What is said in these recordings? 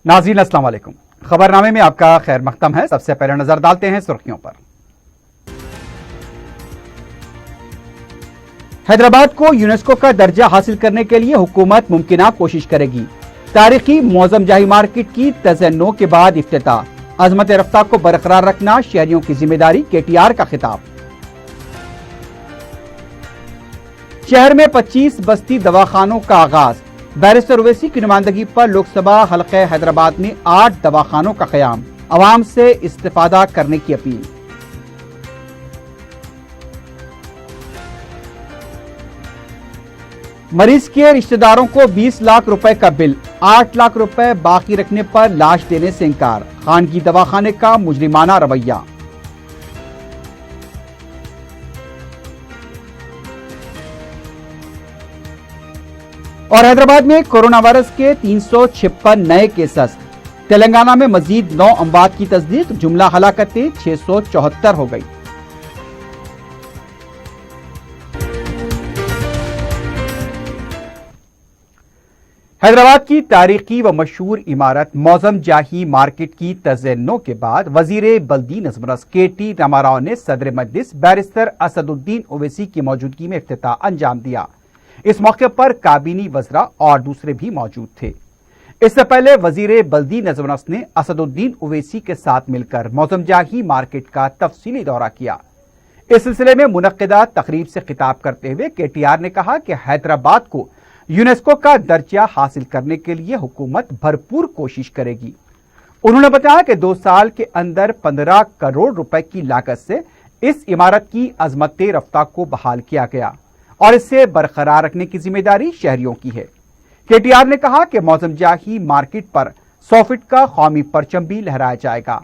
नाज़रीन अस्सलाम वालेकुम। खबरनामे में आपका खैर मक़दम है। सबसे पहले नजर डालते हैं सुर्खियों पर। हैदराबाद को यूनेस्को का दर्जा हासिल करने के लिए हुकूमत मुमकिना कोशिश करेगी। तारीखी मौज़म जाही मार्केट की तज़न्नो के बाद इफ्तिताह। अज़मत रफ्तार को बरकरार रखना शहरियों की जिम्मेदारी, केटीआर का खिताब। शहर में 25 बस्ती दवाखानों का आगाज। बैरिस्टर ओवैसी की नुमाइंदगी पर लोकसभा हल्के हैदराबाद में 8 दवाखानों का क़याम। अवाम से इस्तिफादा करने की अपील। मरीज के रिश्तेदारों को 20 लाख रुपए का बिल, 8 लाख रुपए बाकी रखने पर लाश देने से इंकार। खानगी दवाखाने का मुजरिमाना रवैया। और हैदराबाद में कोरोना वायरस के 356 नए केसेस। तेलंगाना में मजीद 9 अमवात की तस्दीक। जुमला हलाकतें 674 हो गई। हैदराबाद की तारीखी व मशहूर इमारत मौज़म जाही मार्केट की तज़न्नो के बाद वजीर बल्दी नज़मरस केटी रामाराव ने सदर मजलिस बैरिस्टर असदुद्दीन ओवैसी की मौजूदगी में इफ्तिताह अंजाम दिया। इस मौके पर काबीनी वज़रा और दूसरे भी मौजूद थे। इससे पहले वजीर बल्दी नज़मरस ने असदुद्दीन ओवैसी के साथ मिलकर मौज़म जाही मार्केट का तफसीली दौरा किया। इस सिलसिले में मुनक्किदा तकरीब से खिताब करते हुए केटीआर ने कहा कि हैदराबाद को यूनेस्को का दर्जा हासिल करने के लिए हुकूमत भरपूर कोशिश करेगी। उन्होंने बताया कि 2 साल के अंदर 15 करोड़ रुपए की लागत से इस इमारत की अजमत रफ्तार को बहाल किया गया और इसे बरकरार रखने की जिम्मेदारी शहरियों की है। केटीआर ने कहा कि मौज़म जाही मार्केट पर 100 फीट का कौमी परचम भी लहराया जाएगा।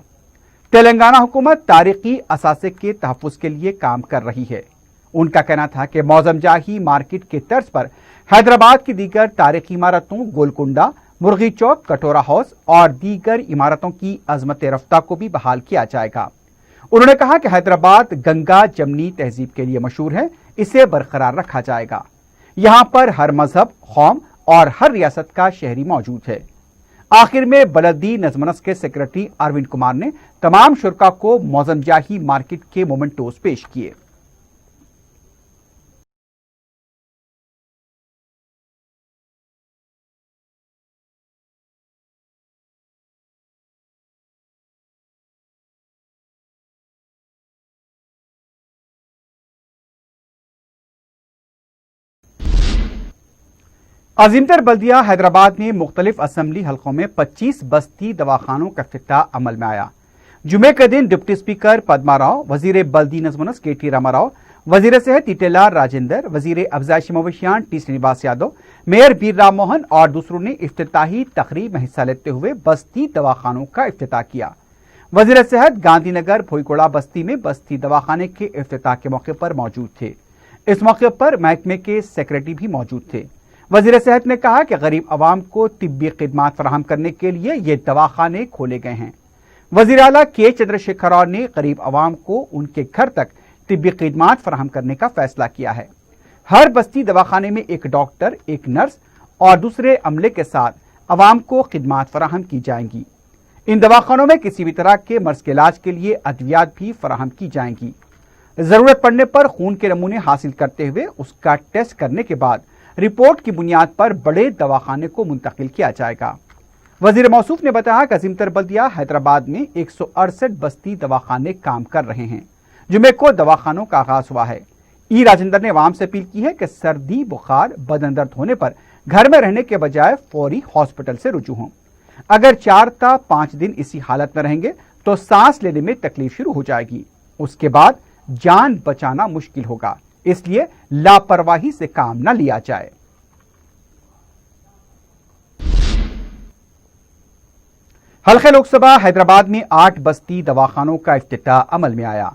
तेलंगाना हुकूमत तारीखी असासे के तहफ़्फ़ुज़ के लिए काम कर रही है। उनका कहना था कि मौज़म जाही मार्केट के तर्ज पर हैदराबाद की दीगर तारीखी इमारतों गोलकुंडा, मुर्गी चौक, कटोरा हाउस और दीगर इमारतों की अजमत रफ्तार को भी बहाल किया जाएगा। उन्होंने कहा कि हैदराबाद गंगा जमनी तहजीब के लिए मशहूर है, इसे बरकरार रखा जाएगा। यहां पर हर मजहब, कौम और हर रियासत का शहरी मौजूद है। आखिर में बलदी नज़मनस के सेक्रेटरी अरविंद कुमार ने तमाम शुरका को मौज़म जाही मार्केट के मोमेंटोज पेश किए। अजीमतर बल्दिया हैदराबाद में मुख्तलिफ असम्बली हल्कों में 25 बस्ती दवाखानों का इफ्तिताह अमल में आया। जुमे के दिन डिप्टी स्पीकर पद्मा राव, वजीर बल्दी नज़मनस केटी रामाराव, वजीर सेहत ईटेलार राजेंद्र, वजीर अफजाइश मवेशियान टी श्रीनिवास यादव, मेयर बीर राम मोहन और दूसरों ने इफ्तिताही तकरीब में हिस्सा लेते हुए बस्ती दवाखानों का इफ्तिताह किया। वजीर सेहत गांधीनगर भोईकोड़ा बस्ती में बस्ती दवाखाने के इफ्तिताह के मौके पर मौजूद थे। इस मौके पर महकमे के सेक्रेटरी भी मौजूद थे। वजीर सेहत ने कहा कि गरीब आवाम को तिब्बी खिदमात फराहम करने के लिए ये दवाखाने खोले गए हैं। वजीर आला के चंद्रशेखर राव ने गरीब आवाम को उनके घर तक तिब्बी खिदमात फराहम करने का फैसला किया है। हर बस्ती दवाखाने में एक डॉक्टर, एक नर्स और दूसरे अमले के साथ आवाम को खिदमात फराहम की जाएंगी। इन दवाखानों में किसी भी तरह के मर्ज के इलाज के लिए अद्वियात भी फराहम की जाएंगी। जरूरत पड़ने पर खून के नमूने हासिल करते हुए उसका टेस्ट करने के बाद रिपोर्ट की बुनियाद पर बड़े दवाखाने को मुंतकिल किया जाएगा। वजीर मौसूफ ने बताया कि अजीमतर बल्दिया हैदराबाद में 168 बस्ती दवाखाने काम कर रहे हैं। जुमे को दवाखानों का आगाज हुआ है। ई राजेंद्र ने आवाम से अपील की है कि सर्दी, बुखार, बदन दर्द होने पर घर में रहने के बजाय फौरी हॉस्पिटल से रुजू हों। अगर 4 या 5 दिन इसी हालत में रहेंगे तो सांस लेने में तकलीफ शुरू हो जाएगी। उसके बाद जान बचाना मुश्किल होगा, इसलिए लापरवाही से काम न लिया जाए। हल्के लोकसभा हैदराबाद में 8 बस्ती दवाखानों का इफ्तिताह अमल में आया।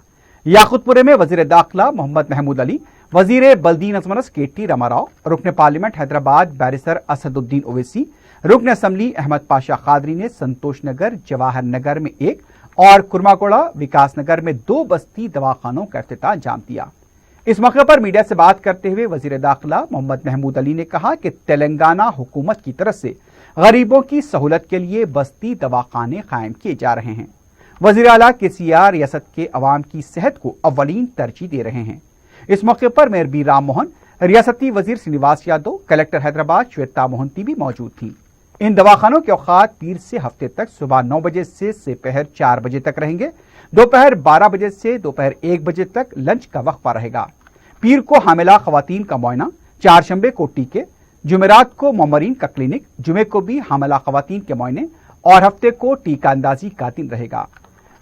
याकुतपुरे में वजीर दाखिला मोहम्मद महमूद अली, वजीर बल्दी नज़मनस केटी रामाराव, रुकन पार्लियामेंट हैदराबाद बैरिस्टर असदुद्दीन ओवैसी, रुकन असम्बली अहमद पाशा कादरी ने संतोष नगर, जवाहर नगर में 1 और कुर्माकोड़ा विकास नगर में 2 बस्ती दवाखानों का इफ्तिताह अंजाम दिया। इस मौके पर मीडिया से बात करते हुए वजीर दाखिला मोहम्मद महमूद अली ने कहा कि तेलंगाना हुकूमत की तरफ से गरीबों की सहूलत के लिए बस्ती दवाखाने कायम किए जा रहे हैं। वजीर आला KCR रियासत के अवाम की सेहत को अव्वलीन तरजीह दे रहे हैं। इस मौके पर मेयर बी राम मोहन, रियासती वजीर श्रीनिवास यादव, कलेक्टर हैदराबाद श्वेता मोहंती भी मौजूद थी। इन दवाखानों के औकात पीर से हफ्ते तक सुबह 9 बजे से दोपहर 4 बजे तक रहेंगे। दोपहर 12 बजे से दोपहर 1 बजे तक लंच का वक्फा रहेगा। पीर को हामिला खवातीन का मुआयना, चारशंबे को टीके, जुमेरात को ममरीन का क्लिनिक, जुमे को भी हामिला खवातीन के मुआयने और हफ्ते को टीका अंदाजी का दिन रहेगा।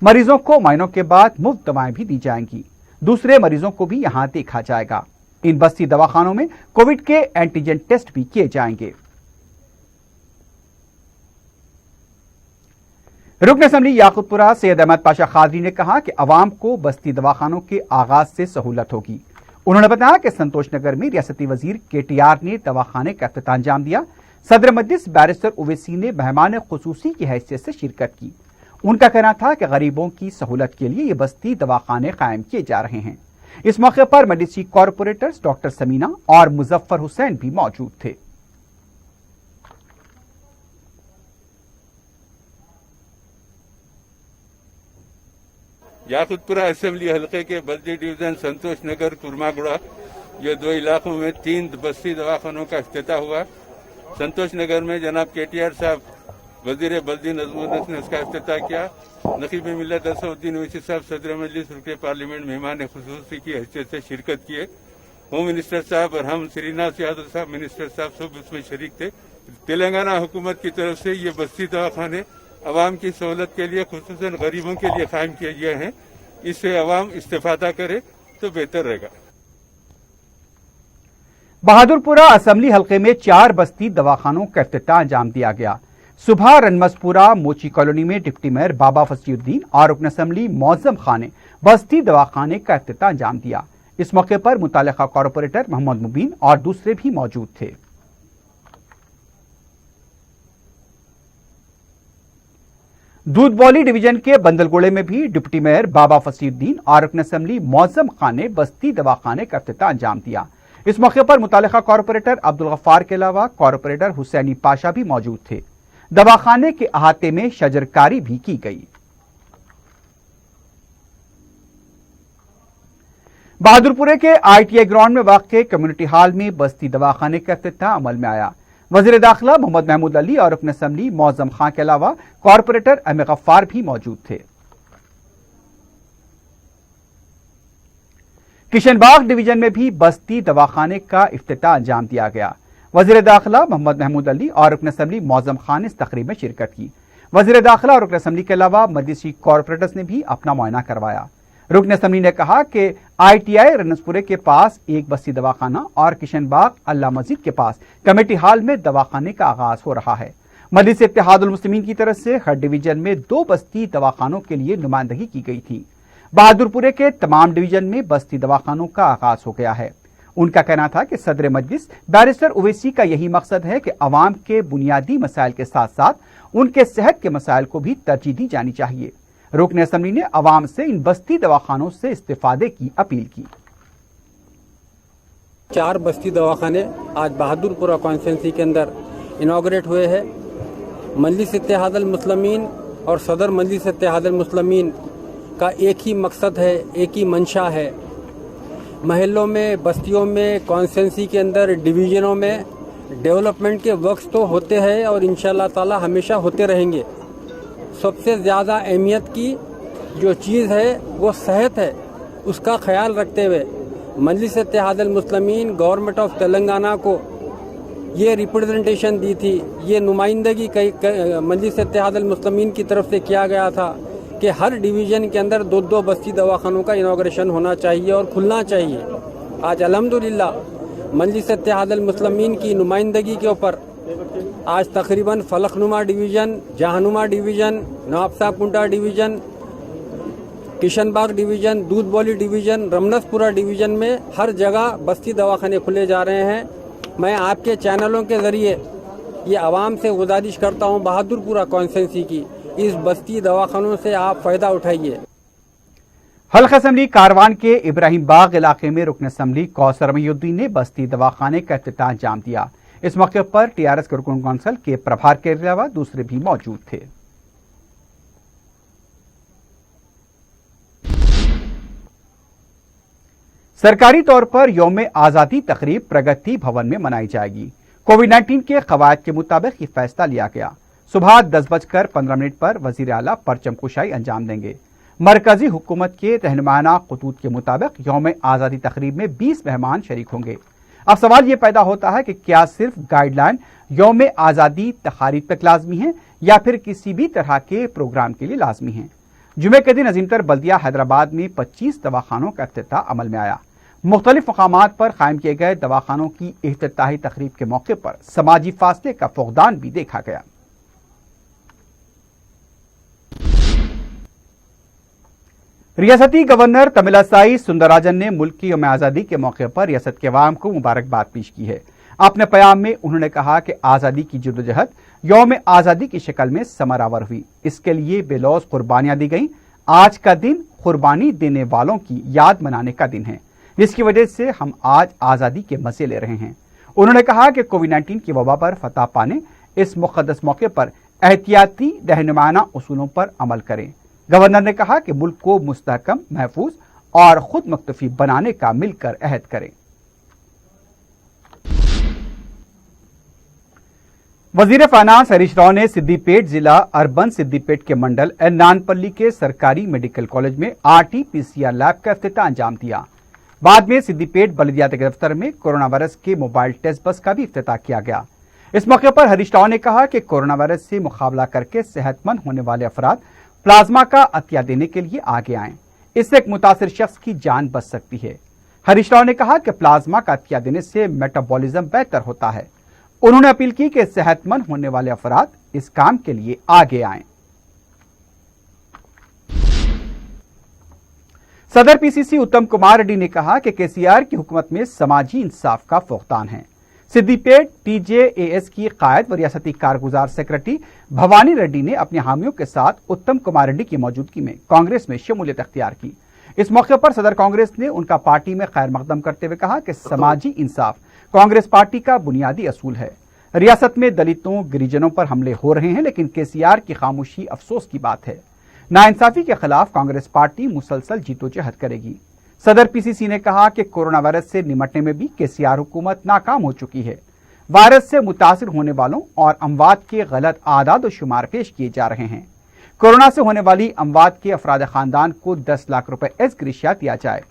मरीजों को मुआयनों के बाद मुफ्त दवाएं भी दी जाएंगी। दूसरे मरीजों को भी यहां देखा जाएगा। इन बस्ती दवाखानों में कोविड के एंटीजन टेस्ट भी किए जाएंगे। रुकन असम्बली याकूतपुरा सैयद अहमद पाशा खादरी ने कहा कि अवाम को बस्ती दवाखानों के आगाज से सहूलत होगी। उन्होंने बताया कि संतोष नगर में रियासती वजीर KTR ने दवाखाने का इफ्तिताह अंजाम दिया। सदर मजलिस बैरिस्टर ओवैसी ने मेहमान खुसूसी की हैसियत से शिरकत की। उनका कहना था कि गरीबों की सहूलत के लिए ये बस्ती दवाखाने कायम किए जा रहे हैं। इस मौके पर मजलिसी कॉरपोरेटर्स डॉक्टर समीना और मुजफ्फर हुसैन भी मौजूद थे। याकूतपुरा असेंबली हल्के के बल्दी डिवीजन संतोष नगर कुरमागुड़ा, ये 2 इलाकों में 3 बस्ती दवाखानों का इफ्तिताह हुआ। संतोष नगर में जनाब KTR साहब वजीर बल्दी नज़्म ने उसका इफ्तिताह किया। नकीब मिल्लत असदुद्दीन ओवैसी साहब सदर मजलिस रुकन पार्लियामेंट मेहमान खुसूसी की हैसियत से शिरकत किए। होम मिनिस्टर साहब और हम श्रीनिवास यादव साहब मिनिस्टर साहब सब उसमें शरीक थे। तेलंगाना हुकूमत की तरफ से ये बस्ती दवाखाने अवाम की सहूलत के लिए खुसूसन गरीबों के लिए कायम किए गए हैं। इससे अवाम इस्तेफादा करे तो बेहतर रहेगा। बहादुरपुरा असेंबली हल्के में 4 बस्ती दवाखानों का इफ्तिताह अंजाम दिया गया। सुबह रनमसपुरा मोची कॉलोनी में डिप्टी मेयर बाबा फसीउद्दीन और रुकन असम्बली मौजम खान ने बस्ती दवाखाने का इफ्तिताह अंजाम दिया। इस मौके पर मुतालिका कॉरपोरेटर मोहम्मद मुबीन और दूसरे भी मौजूद थे। दूधबौली डिवीजन के बंदलगोड़े में भी डिप्टी मेयर बाबा फसीउद्दीन और रुकन असम्बली मौजम खान ने बस्ती दवाखाने का इफ्तिताह अंजाम दिया। इस मौके पर मुतालिका कॉरपोरेटर अब्दुल गफ्फार के अलावा कॉरपोरेटर हुसैनी पाशा भी मौजूद थे। दवाखाने के अहाते में शजरकारी भी की गई। बहादुरपुरे के ITI ग्राउंड में वाक़ कम्युनिटी हॉल में बस्ती दवाखाने का इफ्तिताह अमल में आया। वज़ीर दाखिला मोहम्मद महमूद अली और रुकन असम्बली मौजम खां के अलावा कॉरपोरेटर अहम गफ्फार भी मौजूद थे। किशनबाग डिवीजन में भी बस्ती दवाखाने का इफ्तिताह अंजाम दिया गया। वज़ीर दाखिला मोहम्मद महमूद अली और रुकन असम्बली मौजम खान ने इस तकरीब में शिरकत की। वज़ीर दाखिला और रुकन असम्बली के अलावा मजलिसी कॉरपोरेटर्स ने भी अपना मुआयना करवाया। रुकन असम्बली ने कहा कि ITI रनसपुरे के पास एक बस्ती दवाखाना और किशनबाग अल्लाह मस्जिद के पास कमेटी हॉल में दवाखाने का आगाज हो रहा है। मजलिस इत्तेहादुल मुस्लिमीन की तरफ से हर डिवीजन में 2 बस्ती दवाखानों के लिए नुमाइंदगी की गई थी। बहादुरपुरे के तमाम डिवीजन में बस्ती दवाखानों का आगाज हो गया है। उनका कहना था कि सदर मजलिस बैरिस्टर ओवैसी का यही मकसद है कि अवाम के बुनियादी मसाइल के साथ साथ उनके सेहत के मसाइल को भी तरजीह दी जानी चाहिए। रुकन असम्बली ने अवाम से इन बस्ती दवाखानों से इस्तेफादे की अपील की। 4 बस्ती दवाखाने आज बहादुरपुरा कॉन्स्टिट्यूंसी के अंदर इनॉग्रेट हुए हैं। मजलिस इत्तेहादुल मुस्लिमीन और सदर मजलिस इत्तेहादुल मुस्लिमीन का एक ही मकसद है, एक ही मंशा है। महलों में, बस्तियों में, कॉन्स्टिट्यूंसी के अंदर, डिवीजनों में डेवलपमेंट के वर्क्स तो होते हैं और इंशाअल्लाह ताला हमेशा होते रहेंगे। सबसे ज़्यादा अहमियत की जो चीज़ है वो सेहत है। उसका ख्याल रखते हुए मजलिस इत्तेहादुल मुस्लिमीन गवर्नमेंट ऑफ तेलंगाना को ये रिप्रेजेंटेशन दी थी, ये नुमाइंदगी मजलिस इत्तेहादुल मुस्लिमीन की तरफ से किया गया था कि हर डिवीज़न के अंदर 2-2 बस्ती दवाखानों का इनॉग्रेशन होना चाहिए और खुलना चाहिए। आज अल्हम्दुलिल्लाह मजलिस इत्तेहादुल मुस्लिमीन की नुमाइंदगी के ऊपर आज तकरीबन Falaknuma division, Jahanuma division, Nawabsa Kunta division, Kishanbagh division, Doodhbowli division, Ramnaspura division में हर जगह बस्ती दवाखाने खुले जा रहे हैं। मैं आपके चैनलों के ज़रिए ये आवाम से गुजारिश करता हूँ, बहादुरपुरा कॉन्स्टिट्यूंसी की इस बस्ती दवाखानों से आप फ़ायदा उठाइए। हल्का असम्बली कारवान के इब्राहिम बाग इलाके में रुकन असम्बली कौसर महीउद्दीन ने बस्ती दवाखाने का इफ्तिताह अंजाम दिया। इस मौके पर टीआरएस कुरुकुलम काउंसिल के प्रभार के अलावा दूसरे भी मौजूद थे। सरकारी तौर पर यौम आजादी तकरीब प्रगति भवन में मनाई जाएगी। कोविड-19 के कवायद के मुताबिक ये फैसला लिया गया। सुबह 10:15 पर वजीर आला परचम कुशाई अंजाम देंगे। मरकजी हुकूमत के रहनुमाना खतूत के मुताबिक यौम आजादी तकरीब में 20 मेहमान शरीक होंगे। अब सवाल ये पैदा होता है कि क्या सिर्फ गाइडलाइन यौम आजादी तकारीब तक लाजमी है या फिर किसी भी तरह के प्रोग्राम के लिए लाजमी है। जुमे के दिन अजीमतर बल्दिया हैदराबाद में 25 दवाखानों का इफ्तिताह अमल में आया। मुख्तलिफ मकामात पर कायम किए गए दवाखानों की इफ्तिताही तकरीब के मौके पर समाजी फासले का फुकदान भी देखा गया। रियासती गवर्नर तमिलिसाई सुंदरराजन ने मुल्क की यौम आजादी के मौके पर रियासत के अवाम को मुबारकबाद पेश की है। अपने बयान में उन्होंने कहा कि आजादी की जद्दोजहद यौम आजादी की शक्ल में समरावर हुई। इसके लिए बेलौस कुर्बानियां दी गई। आज का दिन कुर्बानी देने वालों की याद मनाने का दिन है, जिसकी वजह से हम आज आजादी के मजे ले रहे हैं। उन्होंने कहा कि कोविड-19 की वबा पर फतह पाने इस मुकद्दस मौके पर एहतियाती रहनुमाना उसूलों पर अमल करें। गवर्नर ने कहा कि मुल्क को मुस्तहकम, महफूज और खुद मुक्तफी बनाने का मिलकर अहद करें। वजीर फाइनेंस हरीश राव ने सिद्दीपेट जिला अर्बन सिद्दीपेट के मंडल नानपल्ली के सरकारी मेडिकल कॉलेज में RT-PCR लैब का इफ्तिताह अंजाम दिया। बाद में सिद्दीपेट बल्दियाती दफ्तर में कोरोना वायरस के मोबाइल टेस्ट बस का भी इफ्तिताह किया गया। इस मौके पर हरीश राव ने कहा कि कोरोना वायरस से मुकाबला करके सेहतमंद होने वाले अफराद प्लाज्मा का अतिया देने के लिए आगे आएं। इससे एक मुतासिर शख्स की जान बच सकती है। हरीश राव ने कहा कि प्लाज्मा का अतिया देने से मेटाबॉलिज्म बेहतर होता है। उन्होंने अपील की कि सेहतमंद होने वाले अफराद इस काम के लिए आगे आएं। सदर PCC उत्तम कुमार रेड्डी ने कहा कि केसीआर की हुकूमत में समाजी इंसाफ का फुकदान है। सिद्दीपेट TJAS की कायद व रियासती कारगुजार सेक्रेटरी भवानी रेड्डी ने अपने हामियों के साथ उत्तम कुमार रेड्डी की मौजूदगी में कांग्रेस में शमूलियत अख्तियार की। इस मौके पर सदर कांग्रेस ने उनका पार्टी में खैर मकदम करते हुए कहा कि समाजी इंसाफ कांग्रेस पार्टी का बुनियादी असूल है। रियासत में दलितों, गिरिजनों पर हमले हो रहे हैं, लेकिन केसीआर की खामोशी अफसोस की बात है। नाइंसाफी के खिलाफ कांग्रेस पार्टी मुसलसल जीतोजहद करेगी। सदर PCC ने कहा कि कोरोना वायरस से निपटने में भी केसीआर हुकूमत नाकाम हो चुकी है। वायरस से मुतासिर होने वालों और अमवात के गलत आदाद और शुमार पेश किए जा रहे हैं। कोरोना से होने वाली अमवात के अफराद खानदान को 10 लाख रुपए एज़-ग्रिशिया दिया जाए।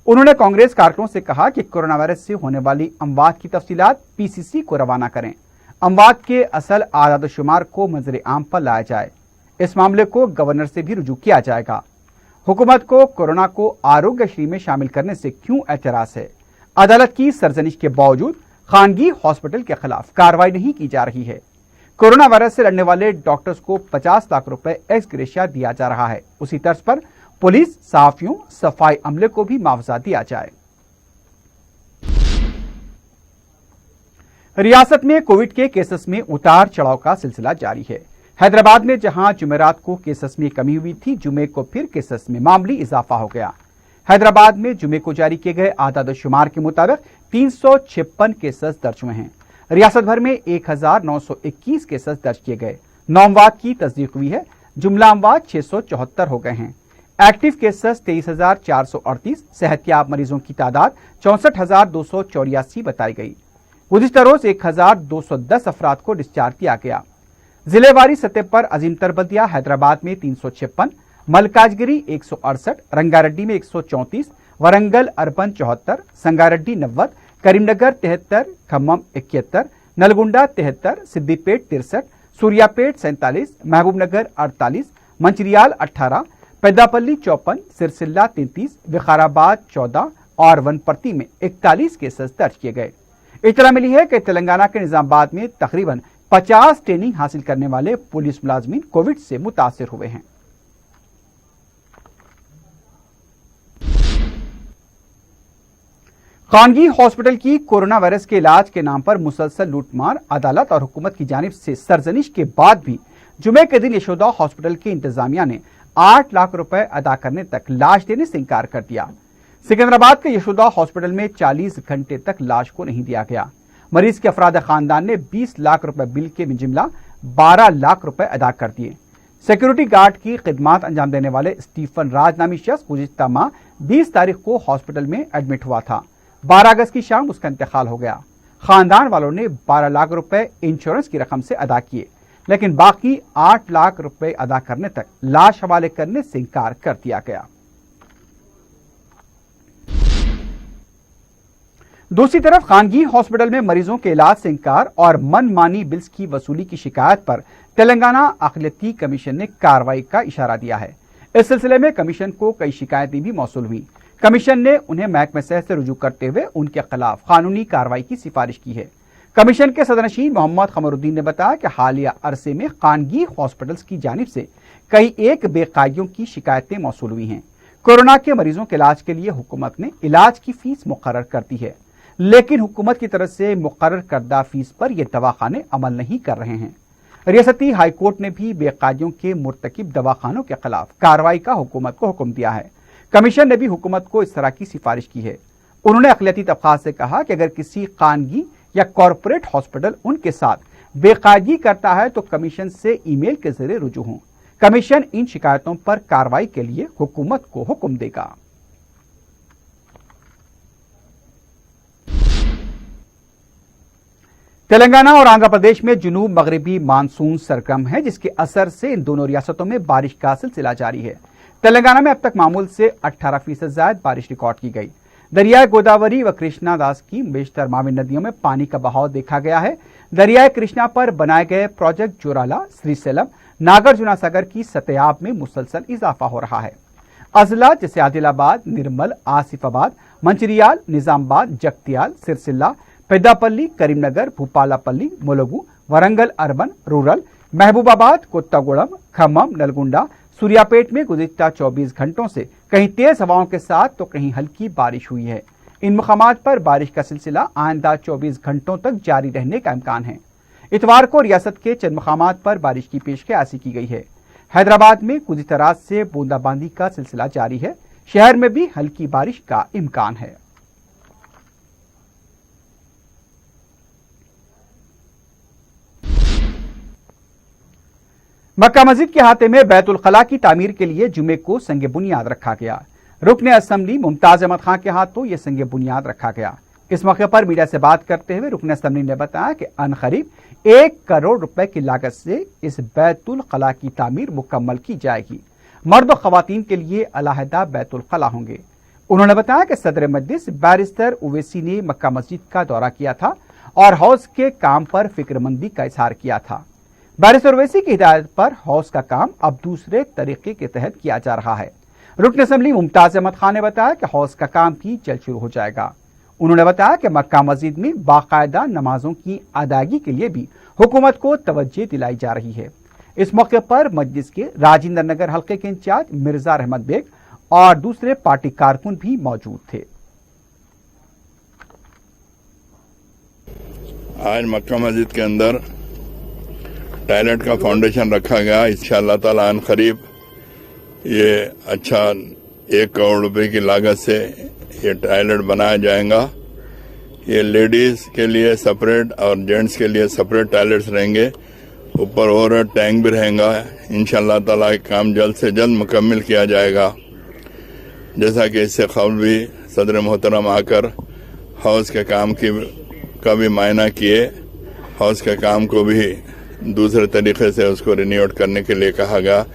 उन्होंने कांग्रेस कारकुनों से कहा कि कोरोना वायरस से होने वाली अमवात की तफसीलात PCC को रवाना करें। अमवात के असल आदाद और शुमार को मंजर आम पर लाया जाए। इस मामले को गवर्नर से भी रुजू किया जाएगा। हुकूमत को कोरोना को आरोग्यश्री में शामिल करने से क्यों एतराज है? अदालत की सरजनिश के बावजूद खानगी हॉस्पिटल के खिलाफ कार्रवाई नहीं की जा रही है। कोरोना वायरस से लड़ने वाले डॉक्टर्स को 50 लाख रुपए एज़-ग्रेशिया दिया जा रहा है। उसी तर्ज पर पुलिस, सहाफियों, सफाई अमले को भी मुआवजा दिया जाए। रियासत में कोविड के केसेस में उतार चढ़ाव का सिलसिला जारी है। हैदराबाद में जहां जुमेरात को केसेस में कमी हुई थी, जुमे को फिर केसेस में मामूली इजाफा हो गया। हैदराबाद में जुमे को जारी किए गए आदाद शुमार के मुताबिक 356 केसेस दर्ज हुए हैं। रियासत भर में 1921 केसेस दर्ज किए गए। 9 अमवात की तस्दीक हुई है। जुमला अमवात 674 हो गए हैं। Active cases 23,438। सेहतियाब मरीजों की तादाद 64,284 बताई गई। गुज़िश्ता रोज 1,210 अफराद को डिस्चार्ज किया गया। जिलेवारी सतह पर अजीमतर बल्दिया हैदराबाद में 356, मलकाजगिरी 168, रंगारेड्डी में 134, वरंगल अर्बन 74, संगारेड्डी 90, करीमनगर 73, खम्मम 71, नलगुंडा 73, सिद्दीपेट 63, सूर्यापेट 47, महबूबनगर 48, मंचिरियाल 18, पेद्दापल्ली 54, सिरसिल्ला 33, विकाराबाद 14 और वनपर्ती में 41 केसेस दर्ज किए गए। इत्तला मिली है कि तेलंगाना के निजामाबाद में तकरीबन 50 ट्रेनिंग हासिल करने वाले पुलिस मुलाजमीन कोविड से मुतासिर हुए हैं। खानगी हॉस्पिटल की कोरोना वायरस के इलाज के नाम पर मुसलसल लूटमार, अदालत और हुकूमत की जानिब से सरजनिश के बाद भी जुमे के दिन यशोदा हॉस्पिटल की इंतजामिया ने 8 लाख रुपए अदा करने तक लाश देने से इनकार कर दिया। सिकंदराबाद के यशोदा हॉस्पिटल में 40 घंटे तक लाश को नहीं दिया गया। मरीज के अफराद खानदान ने 20 लाख रुपए बिल के जिमला 12 लाख रुपए अदा कर दिए। सिक्योरिटी गार्ड की खिदमत अंजाम देने वाले स्टीफन राज नामी शख्स गुज़िश्ता माह 20 तारीख को हॉस्पिटल में एडमिट हुआ था। 12 अगस्त की शाम उसका इंतकाल हो गया। खानदान वालों ने 12 लाख रुपए इंश्योरेंस की रकम से अदा किए, लेकिन बाकी 8 लाख रुपए अदा करने तक लाश हवाले करने से इनकार कर दिया गया। दूसरी तरफ खानगी हॉस्पिटल में मरीजों के इलाज से इंकार और मनमानी बिल्स की वसूली की शिकायत पर तेलंगाना अखिलती कमीशन ने कार्रवाई का इशारा दिया है। इस सिलसिले में कमीशन को कई शिकायतें भी मौसूल हुई। कमीशन ने उन्हें महकमे सेहत से रुजू करते हुए उनके खिलाफ कानूनी कार्रवाई की सिफारिश की है। कमीशन के सदरनशीन मोहम्मद खमरुद्दीन ने बताया कि हालिया अरसे में खानगी हॉस्पिटल्स की जानिब से कई एक बेकायदियों की शिकायतें मौसूल हुई हैं। कोरोना के मरीजों के इलाज के लिए हुकूमत ने इलाज की फीस मुकर्रर कर दी है, लेकिन हुकूमत की तरफ से मुकर्रर करदा फीस पर यह दवाखाने अमल नहीं कर रहे हैं। रियासती हाई कोर्ट ने भी बेकायदियों के मुर्तकिब दवाखानों के खिलाफ कार्रवाई का हुकूमत को हुक्म दिया है। कमीशन ने भी हुकूमत को इस तरह की सिफारिश की है। उन्होंने अक़लियती तबक़ात से कहा कि अगर किसी खानगी या कॉरपोरेट हॉस्पिटल उनके साथ बेकायदगी करता है तो कमीशन से ईमेल के जरिए रुजू हों। कमीशन इन शिकायतों पर कार्रवाई के लिए हुकूमत को हुक्म देगा। तेलंगाना और आंध्र प्रदेश में जुनूब मगरबी मानसून सरगर्म है, जिसके असर से इन दोनों रियासतों में बारिश का सिलसिला जारी है। तेलंगाना में अब तक मामूल से 18% ज्यादा बारिश रिकॉर्ड की गई। दरियाए गोदावरी व कृष्णा दास की बेशतर मावी नदियों में पानी का बहाव देखा गया है। दरियाए कृष्णा पर बनाए गए प्रोजेक्ट जोराला, श्रीसेलम, नागार्जुना सागर की सतयाब में मुसलसल इजाफा हो रहा है। अजला जैसे आदिलाबाद, निर्मल, आसिफाबाद, मंचिरियाल, निजामाबाद, जगतियाल, सिरसिल्ला, पेद्दापल्ली, करीमनगर, भूपालापल्ली, मुलुगु, वरंगल अर्बन, रूरल, महबूबाबाद, कोत्तागुड़म, खम्मम, नलगुंडा, सूर्यापेट में गुज़िश्ता 24 घंटों से कहीं तेज हवाओं के साथ तो कहीं हल्की बारिश हुई है। इन मुकामात पर बारिश का सिलसिला आइंदा 24 घंटों तक जारी रहने का इम्कान है। इतवार को रियासत के चंद मुकामात पर बारिश की पेशकशी की गई है। हैदराबाद में कुछ तरह से बूंदाबांदी का सिलसिला जारी है। शहर में भी हल्की बारिश का इम्कान है। मक्का मस्जिद के अहाते में बैतुल खला की तामीर के लिए जुमे को संग बुनियाद रखा गया। रुकने असम्बली मुमताज अहमद खान के हाथों यह संग बुनियाद रखा गया। इस मौके पर मीडिया से बात करते हुए रुकने असम्बली ने बताया कि अनकरीब 1 करोड़ रुपए की लागत से इस बैतुल खला की तामीर मुकम्मल की जाएगी। मर्द और खवातीन के लिए अलहदा बैतुल खला होंगे। उन्होंने बताया कि सदर मजलिस बैरिस्टर उवैसी ने मक्का मस्जिद का दौरा किया था और हौज के काम पर फिक्रमंदी का इजहार किया था। बैरिस्टर उवैसी की हिदायत पर हौज का काम अब दूसरे तरीके के तहत किया जा रहा है। रुकन असम्बली मुमताज अहमद खान ने बताया कि हौज का काम भी जल्द शुरू हो जाएगा। उन्होंने बताया कि मक्का मस्जिद में बाकायदा नमाजों की अदायगी के लिए भी हुकूमत को तवज्जो दिलाई जा रही है। इस मौके पर मजलिस के राजेंद्र नगर हल्के के इंचार्ज मिर्जा रहमत बेग और दूसरे पार्टी कारकुन भी मौजूद थे। आज मक्का मस्जिद के अंदर टॉयलेट का फाउंडेशन रखा गया। इंशाअल्लाह ताला अन करीब ये अच्छा 1 करोड़ रुपए की लागत से ये टॉयलेट बनाया जाएगा। ये लेडीज के लिए सेपरेट और जेंट्स के लिए सेपरेट टॉयलेट्स रहेंगे। ऊपर और टैंक भी रहेगा। इंशाअल्लाह ताला काम जल्द से जल्द मुकम्मल किया जाएगा। जैसा कि इससे कबल भी सदर मोहतरम आकर हाउस के काम का भी मायना किए, हाउस के काम को भी दूसरे तरीके से उसको रिन्यूट करने के लिए कहा गया।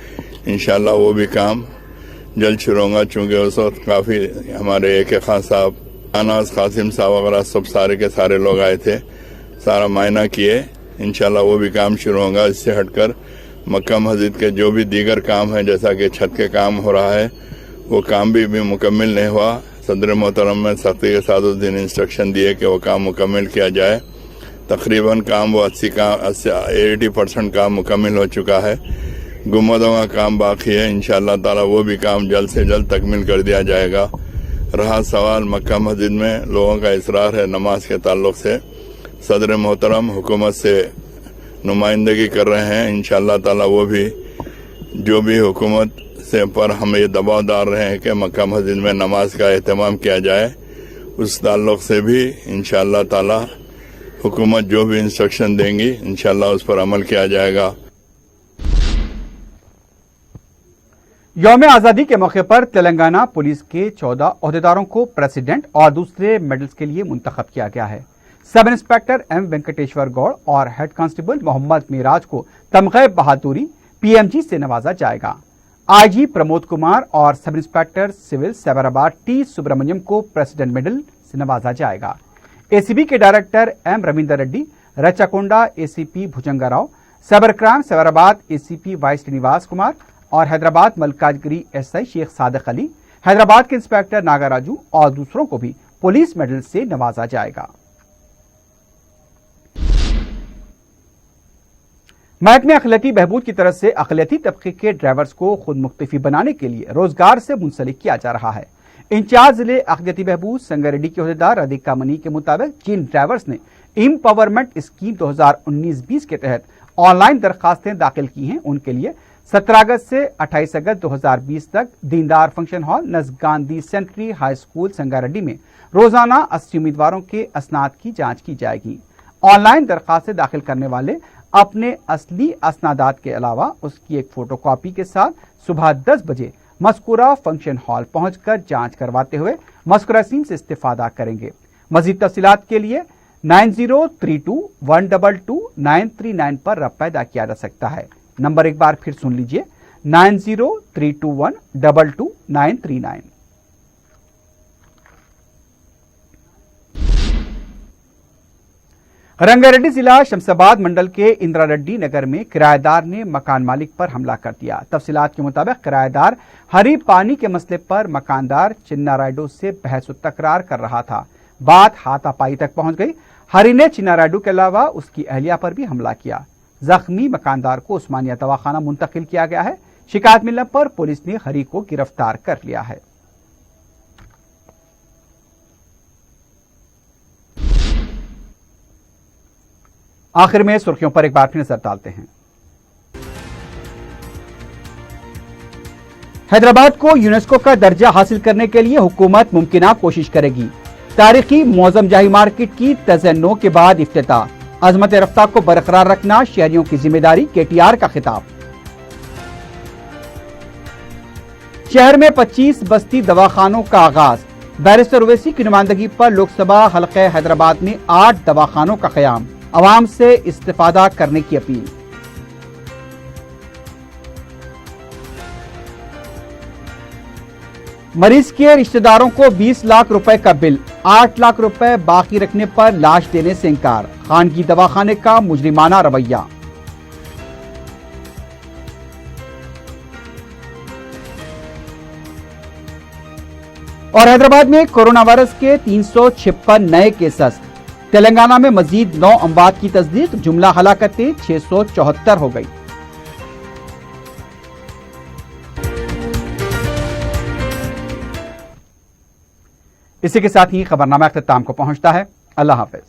इंशाअल्लाह वो भी काम जल्द शुरू होगा। चूँकि उस वक्त काफ़ी हमारे AK खान साहब, अनाज कासिम साहब वगैरह सब सारे के सारे लोग आए थे, सारा मायना किए। इंशाअल्लाह वो भी काम शुरू होगा। इससे हटकर मक्का मस्जिद के जो भी दीगर काम है, जैसा कि छत के काम हो रहा है, वो काम भी मुकम्मल नहीं हुआ। सदर मोहतरम ने सख्ती के साथ उस दिन इंस्ट्रक्शन दिए कि वो काम मुकम्मल किया जाए। तकरीबन काम वो 80% काम मुकम्मल हो चुका है। गुम्बदों का काम बाकी है। इंशाअल्लाह ताला वो भी काम जल्द से जल्द तकमील कर दिया जाएगा। रहा सवाल मक्का मस्जिद में लोगों का इसरार है नमाज के ताल्लुक से, सदर मोहतरम हुकूमत से नुमाइंदगी कर रहे हैं। इंशाअल्लाह ताला वो भी जो भी हुकूमत से पर हम ये दबाव डाल रहे हैं कि मक्का मस्जिद में नमाज का एहतमाम किया जाए, उस ताल्लुक से भी इंशाअल्लाह ताला हुकूमत जो भी इंस्ट्रक्शन देंगी इंशाल्लाह उस पर अमल किया जाएगा। यौम आजादी के मौके पर तेलंगाना पुलिस के 14 ओहदेदारों को प्रेसिडेंट और दूसरे मेडल्स के लिए मुंतखब किया गया है। Sub inspector M Venkateshwara Gaur और हेड कांस्टेबल मोहम्मद मिराज को तमग़े बहादुरी पीएमजी से नवाजा जाएगा। आईजी प्रमोद कुमार और sub inspector civil Cyberabad T Subramanyam को प्रेसिडेंट मेडल से नवाजा जाएगा। एसीबी के director M Ravinder Reddy, Rachakonda ACP Bhujangarao, cyber crime Cyberabad ACP Y Srinivas Kumar और हैदराबाद मलकाजगिरी एसआई शेख सादिक अली, हैदराबाद के इंस्पेक्टर नागाराजू और दूसरों को भी पुलिस मेडल से नवाजा जाएगा। महकमे अखिलती बहबूद की तरफ से अखिलती तबके के ड्राइवर्स को खुद मुख्तफी बनाने के लिए रोजगार से मुंसलिक किया जा रहा है। इंचार्ज जिले अखिलती बहबूद संगारेड्डी के ओहदेदार राधिका मनी के मुताबिक जिन ड्राइवर्स ने एम्पावरमेंट स्कीम 2019-20 के तहत ऑनलाइन दरखास्तें दाखिल की हैं, उनके लिए 17 अगस्त से 28 अगस्त 2020 तक दीनदार फंक्शन हॉल नज़ गांधी सेंट्री हाई स्कूल संगारेड्डी में रोजाना 80 उम्मीदवारों के असनाद की जांच की जाएगी। ऑनलाइन दरखास्तें दाखिल करने वाले अपने असली असनादात के अलावा उसकी एक फोटोकॉपी के साथ सुबह 10 बजे मस्कुरा फंक्शन हॉल पहुंचकर जांच करवाते हुए मस्कुरा सीन से इस्तेफादा करेंगे। मजीद तफसीलात के लिए 9032122939 पर रब्ता किया जा सकता है। नंबर एक बार फिर सुन लीजिए, 9032122939। रंगारेड्डी जिला शमशाबाद मंडल के इंदिरा रेड्डी नगर में किराएदार ने मकान मालिक पर हमला कर दिया। तफसीलात के मुताबिक किराएदार हरी पानी के मसले पर मकानदार चिन्ना रायडू से बहस तकरार कर रहा था। बात हाथापाई तक पहुंच गई। हरी ने चिन्ना रायडू के अलावा उसकी अहलिया पर भी हमला किया। जख्मी मकानदार को उस्मानिया दवाखाना मुंतकिल किया गया है। शिकायत मिलने पर पुलिस ने हरी को गिरफ्तार कर लिया है। आखिर में सुर्खियों पर एक बार फिर नजर डालते हैं। हैदराबाद को यूनेस्को का दर्जा हासिल करने के लिए हुकूमत मुमकिना कोशिश करेगी। तारीखी मौजम जाही मार्केट की तज़न्नो के बाद इफ्तिताह। अजमत रफ्तार को बरकरार रखना शहरियों की जिम्मेदारी, केटीआर का खिताब। शहर में 25 बस्ती दवाखानों का आगाज। बैरिस्टर ओवैसी की नुमाइंदगी पर लोकसभा हल्के हैदराबाद में 8 दवाखानों का क़याम। अवाम से इस्तिफादा करने की अपील। मरीज के रिश्तेदारों को 20 लाख रुपए का बिल, 8 लाख रुपए बाकी रखने पर लाश देने से इंकार। खानगी दवाखाने का मुजरिमाना रवैया। और हैदराबाद में कोरोना वायरस के 356 नए केसेस। तेलंगाना में मजीद 9 अमवात की तस्दीक। जुमला हलाकतें 674 हो गई। इसी के साथ ही खबरनामा इख्तिताम को पहुंचता है। अल्लाह हाफिज।